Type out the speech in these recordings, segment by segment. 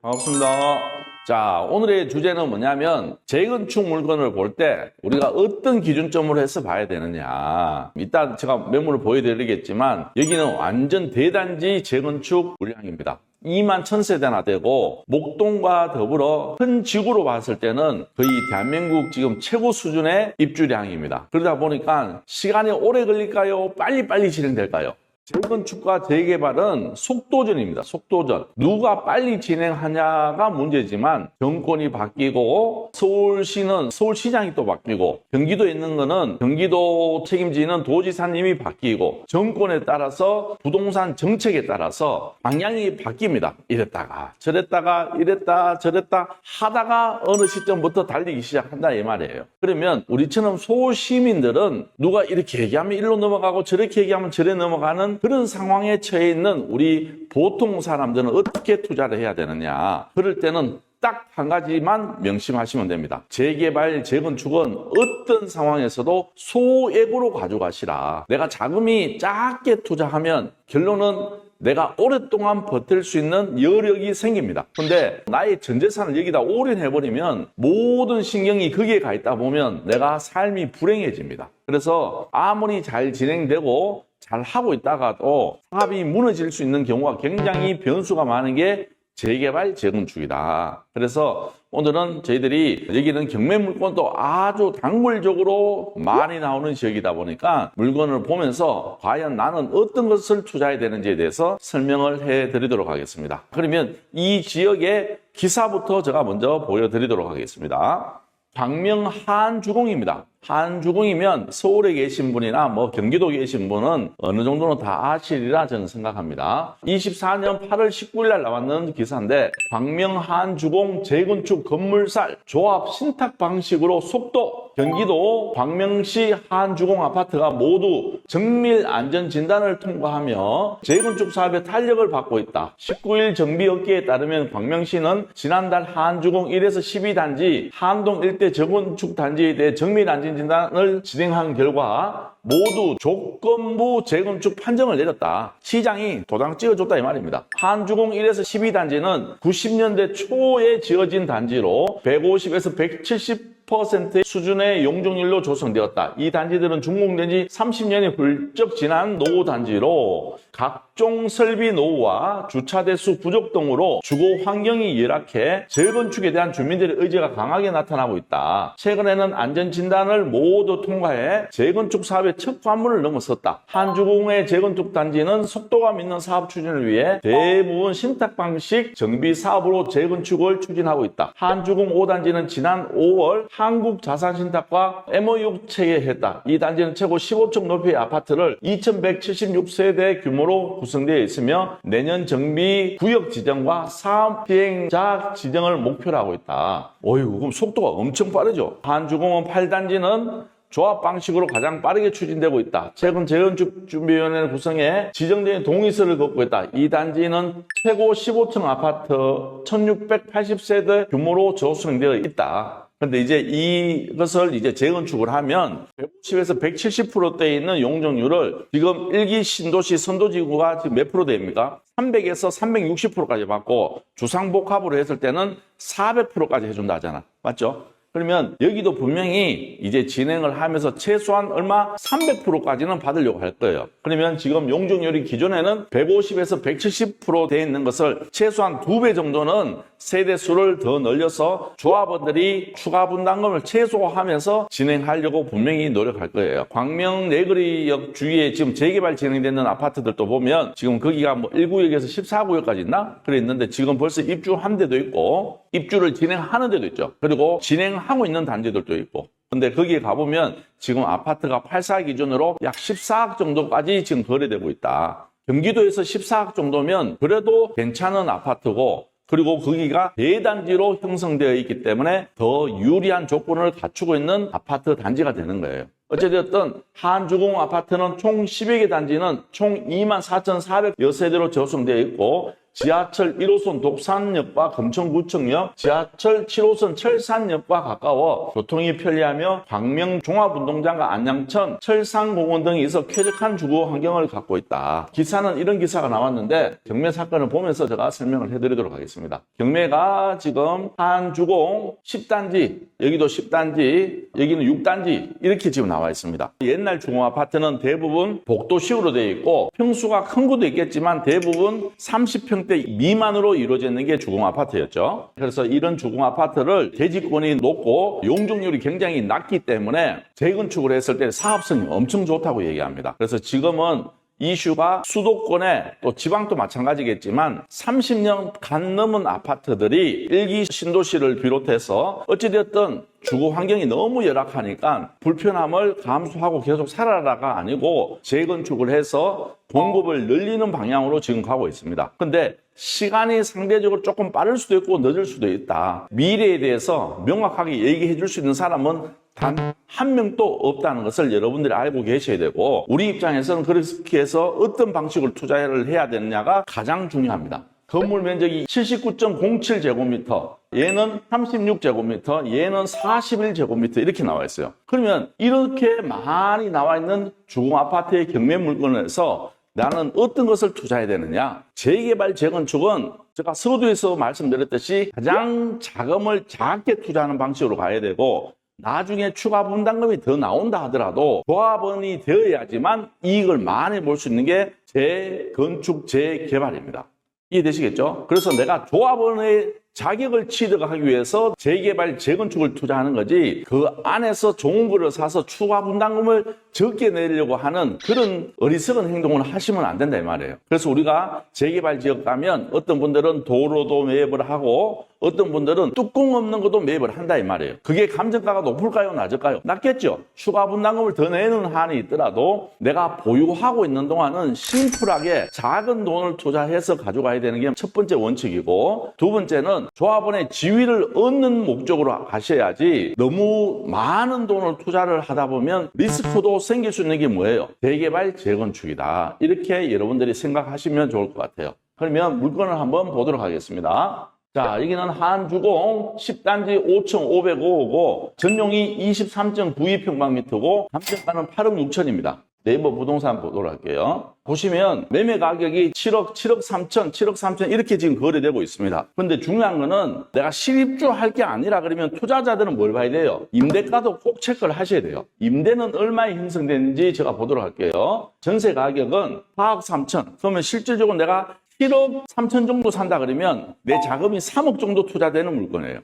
반갑습니다. 자, 오늘의 주제는 뭐냐면 재건축 물건을 볼 때 우리가 어떤 기준점으로 해서 봐야 되느냐. 이따 제가 매물을 보여드리겠지만 여기는 완전 대단지 재건축 물량입니다. 2만 1000세대나 되고 목동과 더불어 큰 지구로 봤을 때는 거의 대한민국 지금 최고 수준의 입주량입니다. 그러다 보니까 시간이 오래 걸릴까요? 빨리빨리 진행될까요? 재건축과 재개발은 속도전입니다. 속도전. 누가 빨리 진행하냐가 문제지만 정권이 바뀌고 서울시는 서울시장이 또 바뀌고 경기도에 있는 거는 경기도 책임지는 도지사님이 바뀌고 정권에 따라서 부동산 정책에 따라서 방향이 바뀝니다. 이랬다가 저랬다가 이랬다 저랬다 하다가 어느 시점부터 달리기 시작한다 이 말이에요. 그러면 우리처럼 소시민들은 누가 이렇게 얘기하면 이리로 넘어가고 저렇게 얘기하면 저래 넘어가는 그런 상황에 처해 있는 우리 보통 사람들은 어떻게 투자를 해야 되느냐. 그럴 때는 딱 한 가지만 명심하시면 됩니다. 재개발, 재건축은 어떤 상황에서도 소액으로 가져가시라. 내가 자금이 작게 투자하면 결론은 내가 오랫동안 버틸 수 있는 여력이 생깁니다. 근데 나의 전 재산을 여기다 올인해버리면 모든 신경이 거기에 가 있다 보면 내가 삶이 불행해집니다. 그래서 아무리 잘 진행되고 잘 하고 있다가도 사업이 무너질 수 있는 경우가 굉장히 변수가 많은 게 재개발, 재건축이다. 그래서 오늘은 저희들이 여기는 경매 물건도 아주 단골적으로 많이 나오는 지역이다 보니까 물건을 보면서 과연 나는 어떤 것을 투자해야 되는지에 대해서 설명을 해드리도록 하겠습니다. 그러면 이 지역의 기사부터 제가 먼저 보여드리도록 하겠습니다. 광명 한주공입니다. 한주공이면 서울에 계신 분이나 경기도에 계신 분은 어느 정도는 다 아시리라 저는 생각합니다. 24년 8월 19일 날 나왔는 기사인데 광명 한주공 재건축 건물살 조합 신탁 방식으로 속도 경기도 광명시 한주공 아파트가 모두 정밀 안전 진단을 통과하며 재건축 사업에 탄력을 받고 있다. 19일 정비업계에 따르면 광명시는 지난달 한주공 1에서 12단지 한동 일대 재건축 단지에 대해 정밀 안전 진단을 진행한 결과 모두 조건부 재건축 판정을 내렸다. 시장이 도장 찍어줬다 이 말입니다. 한주공 1에서 12단지는 90년대 초에 지어진 단지로 150에서 170% 수준의 용적률로 조성되었다. 이 단지들은 준공된 지 30년이 훌쩍 지난 노후 단지로 각종 설비 노후와 주차 대수 부족 등으로 주거 환경이 열악해 재건축에 대한 주민들의 의지가 강하게 나타나고 있다. 최근에는 안전 진단을 모두 통과해 재건축 사업의 첫 관문을 넘어섰다. 한주공의 재건축 단지는 속도감 있는 사업 추진을 위해 대부분 신탁 방식 정비 사업으로 재건축을 추진하고 있다. 한주공 5단지는 지난 5월 한국자산신탁과 MOU 체결했다. 이 단지는 최고 15층 높이의 아파트를 2176세대 규모로 구성되어 있으며 내년 정비 구역 지정과 사업 시행자 지정을 목표로 하고 있다. 어휴, 그럼 속도가 엄청 빠르죠. 한주공은 8단지는 조합 방식으로 가장 빠르게 추진되고 있다. 최근 재건축준비위원회를 구성해 지정된 동의서를 걷고 있다. 이 단지는 최고 15층 아파트 1680세대 규모로 조성되어 있다. 근데 이제 이것을 이제 재건축을 하면 150에서 170%대에 있는 용적률을 지금 1기 신도시 선도지구가 지금 몇 프로 됩니까? 300에서 360%까지 받고 주상복합으로 했을 때는 400%까지 해준다 하잖아. 맞죠? 그러면 여기도 분명히 이제 진행을 하면서 최소한 얼마? 300%까지는 받으려고 할 거예요. 그러면 지금 용적률이 기존에는 150에서 170% 돼 있는 것을 최소한 2배 정도는 세대수를 더 늘려서 조합원들이 추가 분담금을 최소화하면서 진행하려고 분명히 노력할 거예요. 광명 내거리역 주위에 지금 재개발 진행되는 아파트들도 보면 지금 거기가 1구역에서 14구역까지 있나? 그래 있는데 지금 벌써 입주한 데도 있고 입주를 진행하는 데도 있죠. 그리고 진행하고 있는 단지들도 있고. 근데 거기에 가보면 지금 아파트가 8사 기준으로 약 14억 정도까지 지금 거래되고 있다. 경기도에서 14억 정도면 그래도 괜찮은 아파트고 그리고 거기가 대단지로 형성되어 있기 때문에 더 유리한 조건을 갖추고 있는 아파트 단지가 되는 거예요. 어찌되었든 한주공 아파트는 총 10여 개 단지는 총 24,400여 세대로 조성되어 있고 지하철 1호선 독산역과 금천구청역, 지하철 7호선 철산역과 가까워 교통이 편리하며 광명 종합운동장과 안양천, 철산공원 등이 있어 쾌적한 주거 환경을 갖고 있다. 기사는 이런 기사가 나왔는데 경매 사건을 보면서 제가 설명을 해드리도록 하겠습니다. 경매가 지금 한주공 10단지, 여기도 10단지, 여기는 6단지 이렇게 지금 나와 있습니다. 옛날 주공아파트는 대부분 복도식으로 되어 있고 평수가 큰 것도 있겠지만 대부분 30평대 미만으로 이루어져 있는 게 주공아파트였죠. 그래서 이런 주공아파트를 대지권이 높고 용적률이 굉장히 낮기 때문에 재건축을 했을 때 사업성이 엄청 좋다고 얘기합니다. 그래서 지금은 이슈가 수도권에 또 지방도 마찬가지겠지만 30년간 넘은 아파트들이 일기 신도시를 비롯해서 어찌되었든 주거 환경이 너무 열악하니까 불편함을 감수하고 계속 살아라가 아니고 재건축을 해서 공급을 늘리는 방향으로 지금 가고 있습니다. 근데 시간이 상대적으로 조금 빠를 수도 있고 늦을 수도 있다. 미래에 대해서 명확하게 얘기해 줄 수 있는 사람은 단 한 명도 없다는 것을 여러분들이 알고 계셔야 되고 우리 입장에서는 그렇게 해서 어떤 방식으로 투자를 해야 되느냐가 가장 중요합니다. 건물 면적이 79.07제곱미터, 얘는 36제곱미터, 얘는 41제곱미터 이렇게 나와 있어요. 그러면 이렇게 많이 나와 있는 주공아파트의 경매 물건에서 나는 어떤 것을 투자해야 되느냐? 재개발, 재건축은 제가 서두에서 말씀드렸듯이 가장 자금을 작게 투자하는 방식으로 가야 되고 나중에 추가 분담금이 더 나온다 하더라도 조합원이 되어야지만 이익을 많이 볼 수 있는 게 재건축, 재개발입니다. 이해되시겠죠? 그래서 내가 조합원의 자격을 취득하기 위해서 재개발, 재건축을 투자하는 거지 그 안에서 좋은 거를 사서 추가 분담금을 적게 내려고 하는 그런 어리석은 행동을 하시면 안 된다 이 말이에요. 그래서 우리가 재개발 지역 가면 어떤 분들은 도로도 매입을 하고 어떤 분들은 뚜껑 없는 것도 매입을 한다 이 말이에요. 그게 감정가가 높을까요? 낮을까요? 낮겠죠. 추가 분담금을 더 내는 한이 있더라도 내가 보유하고 있는 동안은 심플하게 작은 돈을 투자해서 가져가야 되는 게 첫 번째 원칙이고 두 번째는 조합원의 지위를 얻는 목적으로 가셔야지 너무 많은 돈을 투자를 하다 보면 리스크도 생길 수 있는 게 뭐예요? 재개발, 재건축이다. 이렇게 여러분들이 생각하시면 좋을 것 같아요. 그러면 물건을 한번 보도록 하겠습니다. 자, 여기는 한주공 10단지 5,505호고 전용이 23.92평방미터고 감정가는 8억 6천입니다. 네이버 부동산 보도록 할게요. 보시면 매매 가격이 7억, 7억 3천, 7억 3천 이렇게 지금 거래되고 있습니다. 그런데 중요한 거는 내가 실입주 할 게 아니라 그러면 투자자들은 뭘 봐야 돼요? 임대가도 꼭 체크를 하셔야 돼요. 임대는 얼마에 형성되는지 제가 보도록 할게요. 전세 가격은 4억 3천. 그러면 실질적으로 내가 7억 3천 정도 산다 그러면 내 자금이 3억 정도 투자되는 물건이에요.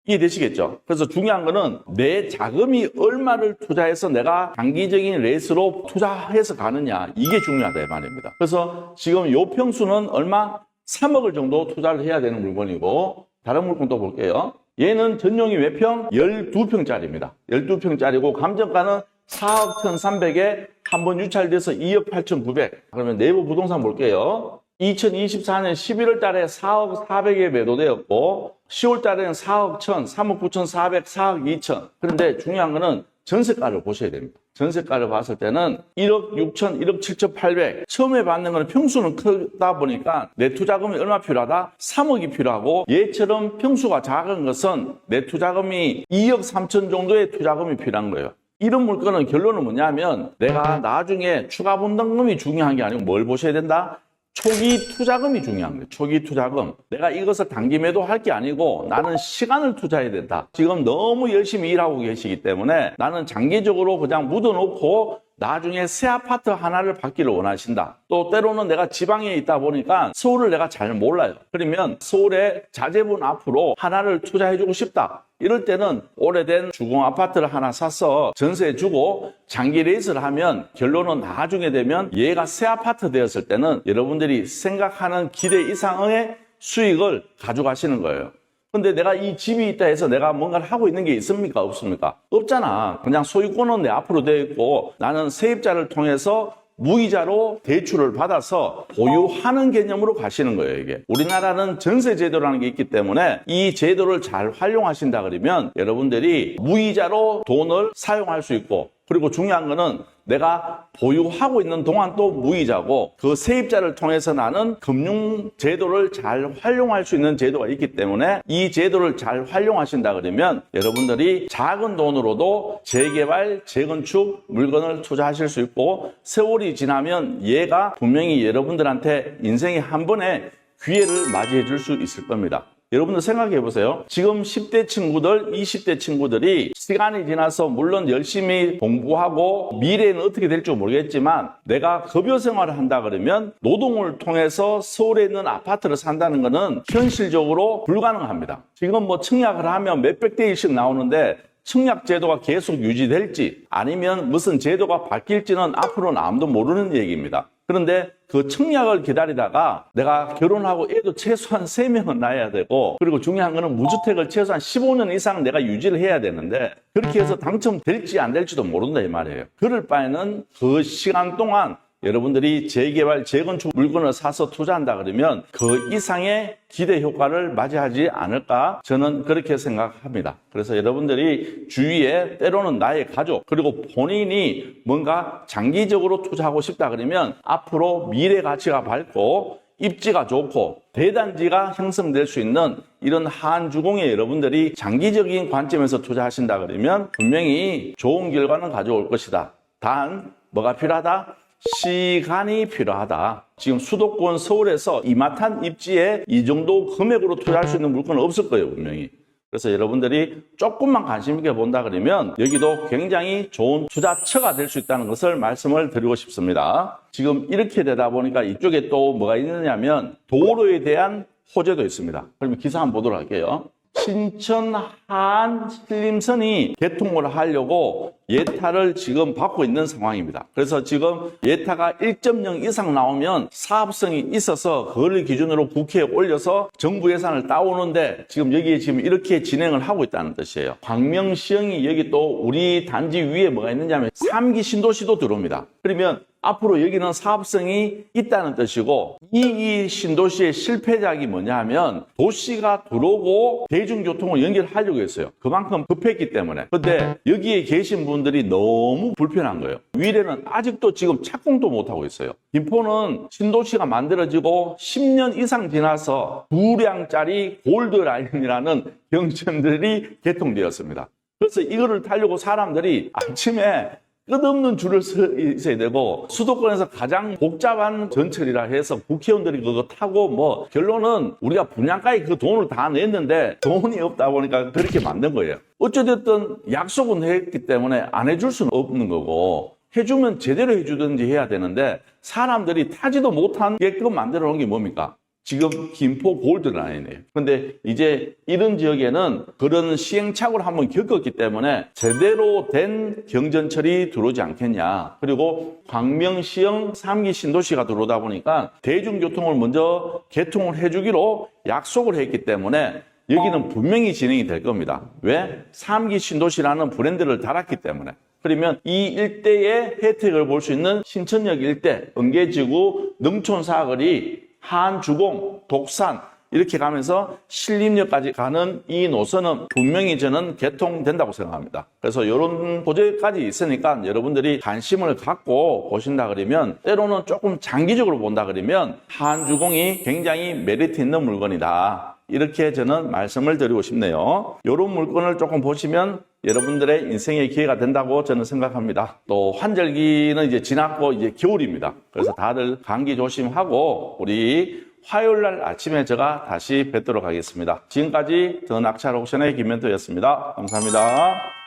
이해되시겠죠? 그래서 중요한 거는 내 자금이 얼마를 투자해서 내가 장기적인 레이스로 투자해서 가느냐 이게 중요하다 이 말입니다. 그래서 지금 요 평수는 얼마? 3억을 정도 투자를 해야 되는 물건이고 다른 물건도 볼게요. 얘는 전용이 몇 평? 12평짜리입니다. 12평짜리고 감정가는 4억 1,300에 한번 유찰돼서 2억 8,900. 그러면 네이버 부동산 볼게요. 2024년 11월 달에 4억 400에 매도되었고 10월 달에는 4억 1천, 3억 9,400, 4억 2천. 그런데 중요한 거는 전세가를 보셔야 됩니다. 전세가를 봤을 때는 1억 6천, 1억 7,800. 처음에 받는 거는 평수는 크다 보니까 내 투자금이 얼마 필요하다? 3억이 필요하고 얘처럼 평수가 작은 것은 내 투자금이 2억 3천 정도의 투자금이 필요한 거예요. 이런 물건은 결론은 뭐냐면 내가 나중에 추가 분담금이 중요한 게 아니고 뭘 보셔야 된다? 초기 투자금이 중요한 거예요. 초기 투자금. 내가 이것을 단기 매도할 게 아니고 나는 시간을 투자해야 된다. 지금 너무 열심히 일하고 계시기 때문에 나는 장기적으로 그냥 묻어놓고 나중에 새 아파트 하나를 받기를 원하신다. 또 때로는 내가 지방에 있다 보니까 서울을 내가 잘 몰라요. 그러면 서울에 자재분 앞으로 하나를 투자해주고 싶다. 이럴 때는 오래된 주공 아파트를 하나 사서 전세해주고 장기 레이스를 하면 결론은 나중에 되면 얘가 새 아파트 되었을 때는 여러분들이 생각하는 기대 이상의 수익을 가져가시는 거예요. 근데 내가 이 집이 있다 해서 내가 뭔가를 하고 있는 게 있습니까? 없습니까? 없잖아. 그냥 소유권은 내 앞으로 되어 있고 나는 세입자를 통해서 무이자로 대출을 받아서 보유하는 개념으로 가시는 거예요, 이게. 우리나라는 전세 제도라는 게 있기 때문에 이 제도를 잘 활용하신다 그러면 여러분들이 무이자로 돈을 사용할 수 있고 그리고 중요한 거는 내가 보유하고 있는 동안 또 무이자고 그 세입자를 통해서 나는 금융 제도를 잘 활용할 수 있는 제도가 있기 때문에 이 제도를 잘 활용하신다 그러면 여러분들이 작은 돈으로도 재개발, 재건축 물건을 투자하실 수 있고 세월이 지나면 얘가 분명히 여러분들한테 인생의 한 번에 기회를 맞이해 줄 수 있을 겁니다. 여러분들 생각해 보세요. 지금 10대 친구들, 20대 친구들이 시간이 지나서 물론 열심히 공부하고 미래는 어떻게 될지 모르겠지만 내가 급여 생활을 한다 그러면 노동을 통해서 서울에 있는 아파트를 산다는 것은 현실적으로 불가능합니다. 지금 뭐 청약을 하면 몇백 대 1씩 나오는데 청약 제도가 계속 유지될지 아니면 무슨 제도가 바뀔지는 앞으로는 아무도 모르는 얘기입니다. 그런데 그 청약을 기다리다가 내가 결혼하고 애도 최소한 3명은 낳아야 되고 그리고 중요한 거는 무주택을 최소한 15년 이상 내가 유지를 해야 되는데 그렇게 해서 당첨될지 안 될지도 모른다 이 말이에요. 그럴 바에는 그 시간 동안 여러분들이 재개발, 재건축 물건을 사서 투자한다 그러면 그 이상의 기대 효과를 맞이하지 않을까 저는 그렇게 생각합니다. 그래서 여러분들이 주위에 때로는 나의 가족 그리고 본인이 뭔가 장기적으로 투자하고 싶다 그러면 앞으로 미래 가치가 밝고 입지가 좋고 대단지가 형성될 수 있는 이런 한주공에 여러분들이 장기적인 관점에서 투자하신다 그러면 분명히 좋은 결과는 가져올 것이다. 단 뭐가 필요하다? 시간이 필요하다. 지금 수도권 서울에서 이마트한 입지에 이 정도 금액으로 투자할 수 있는 물건은 없을 거예요, 분명히. 그래서 여러분들이 조금만 관심 있게 본다 그러면 여기도 굉장히 좋은 투자처가 될 수 있다는 것을 말씀을 드리고 싶습니다. 지금 이렇게 되다 보니까 이쪽에 또 뭐가 있느냐면 도로에 대한 호재도 있습니다. 그러면 기사 한번 보도록 할게요. 신천 하안 신림선이 개통을 하려고 예타를 지금 받고 있는 상황입니다. 그래서 지금 예타가 1.0 이상 나오면 사업성이 있어서 그걸 기준으로 국회에 올려서 정부 예산을 따오는데 지금 여기에 지금 이렇게 진행을 하고 있다는 뜻이에요. 광명시형이 여기 또 우리 단지 위에 뭐가 있느냐면 3기 신도시도 들어옵니다. 그러면 앞으로 여기는 사업성이 있다는 뜻이고 2기 신도시의 실패작이 뭐냐 하면 도시가 들어오고 대중교통을 연결하려고 했어요. 그만큼 급했기 때문에. 근데 여기에 계신 분들이 너무 불편한 거예요. 위례는 아직도 지금 착공도 못하고 있어요. 김포는 신도시가 만들어지고 10년 이상 지나서 2량짜리 골드라인이라는 경천들이 개통되었습니다. 그래서 이거를 타려고 사람들이 아침에 끝없는 줄을 서 있어야 되고 수도권에서 가장 복잡한 전철이라 해서 국회의원들이 그거 타고 뭐 결론은 우리가 분양가에 그 돈을 다 냈는데 돈이 없다 보니까 그렇게 만든 거예요. 어찌됐든 약속은 했기 때문에 안 해줄 수는 없는 거고 해주면 제대로 해주든지 해야 되는데 사람들이 타지도 못하게끔 만들어 놓은 게 뭡니까? 지금 김포 골드라인이에요. 근데 이제 이런 지역에는 그런 시행착오를 한번 겪었기 때문에 제대로 된 경전철이 들어오지 않겠냐. 그리고 광명시형 3기 신도시가 들어오다 보니까 대중교통을 먼저 개통을 해주기로 약속을 했기 때문에 여기는 분명히 진행이 될 겁니다. 왜? 3기 신도시라는 브랜드를 달았기 때문에. 그러면 이 일대의 혜택을 볼 수 있는 신천역 일대, 은계지구, 능촌사거리, 한주공, 독산 이렇게 가면서 신림역까지 가는 이 노선은 분명히 저는 개통된다고 생각합니다. 그래서 이런 호재까지 있으니까 여러분들이 관심을 갖고 보신다 그러면 때로는 조금 장기적으로 본다 그러면 한주공이 굉장히 메리트 있는 물건이다. 이렇게 저는 말씀을 드리고 싶네요. 이런 물건을 조금 보시면 여러분들의 인생의 기회가 된다고 저는 생각합니다. 또 환절기는 이제 지났고 이제 겨울입니다. 그래서 다들 감기 조심하고 우리 화요일 날 아침에 제가 다시 뵙도록 하겠습니다. 지금까지 더 낙찰 옥션의 김멘토였습니다. 감사합니다.